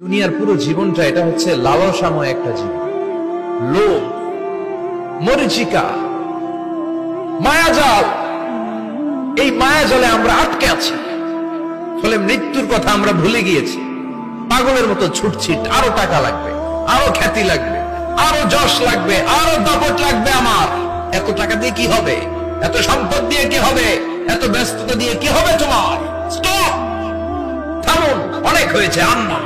দুনিয়ার পুরো জীবনটা এটা হচ্ছে লালসাময় একটা জীবন, লোভ, মরিচিকা, মায়াজাল। এই মায়াজালে আমরা আটকে আছি, ফলে মৃত্যুর কথা আমরা ভুলে গিয়েছি। পাগলের মতো ছুটছি, আরো টাকা লাগবে, আরো খ্যাতি লাগবে, আরো যশ লাগবে, আরো দাপট লাগবে। আমার এত টাকা দিয়ে কি হবে? এত সম্পদ দিয়ে কি হবে? এত ব্যস্ততা দিয়ে কি হবে? তোমার স্টপ, থামুন, অনেক হয়েছে, আন্না,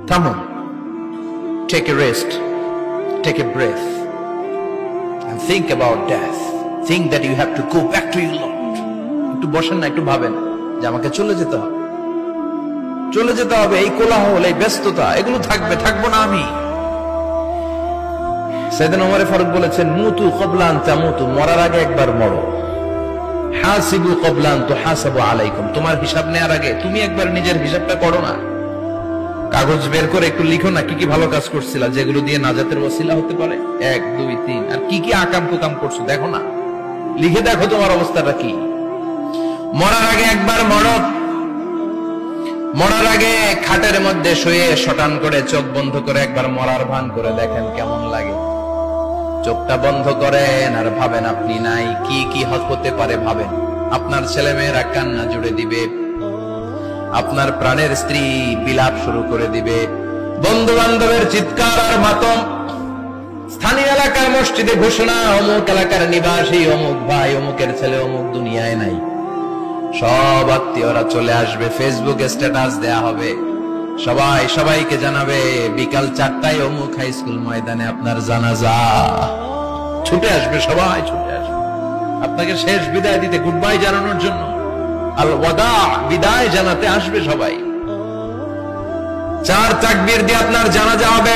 থামুন। Take a rest, take a breath, and think about death. Think that you have to go back to your Lord. একটু বসেন না, একটু ভাবেন যে আমাকে চলে যেতে হবে, চলে যেতে হবে। এই কোলাহল, এই ব্যস্ততা, এগুলো থাকবে, থাকবো না আমি। সাইয়েদনা ওমর ফারুক বলেছেন, মুতু ক্বাবলা আন তামুতু, মরার আগে একবার মরো। হাসিবু ক্বাবলা আন তুহাসাবু আলাইকুম, তোমার হিসাব নেওয়ার আগে তুমি একবার নিজের হিসাবটা করো না। কাগজ বের করে একটু লিখো না, কি কি ভালো কাজ করছিলা, যেগুলো দিয়ে নাজাতের ওসিলা হতে পারে, 1 2 3, আর কি কি আকাম কুকাম করছো দেখো না, লিখে দেখো তোমার অবস্থাটা কি। মরার আগে একবার মরো। মরার আগে খাটের মধ্যে শুয়ে শটান করে চোখ বন্ধ করে একবার মরার ভান করে দেখেন কেমন লাগে। চোখটা বন্ধ করেন আর ভাবেন আপনি নাই, কি কি হতে পারে ভাবেন। আপনার ছেলে মেয়েরা কান্না জুড়ে দিবে, আপনার প্রাণের স্ত্রী বিলাপ শুরু করে দিবে, বন্ধু বান্ধবের চিৎকার আর মাতম, স্থানীয় এলাকার মসজিদে ঘোষণা, অমুক এলাকার নিবাসী অমুক ভাই, অমুকের ছেলে অমুক দুনিয়ায় নাই। সব আত্মীয়রা চলে আসবে, ফেসবুকে স্ট্যাটাস দেয়া হবে, সবাই সবাইকে জানাবে বিকাল 4টায় অমুক হাই স্কুল ময়দানে আপনার জানাজা। ছুটে আসবে, সবাই ছুটে আসবে আপনাকে শেষ বিদায় দিতে, গুড বাই জানানোর জন্য, আল ওয়াদা, বিদায় জানাতে আসবে সবাই। 4 তাকবীর দিয়ে আপনার জানাজা হবে।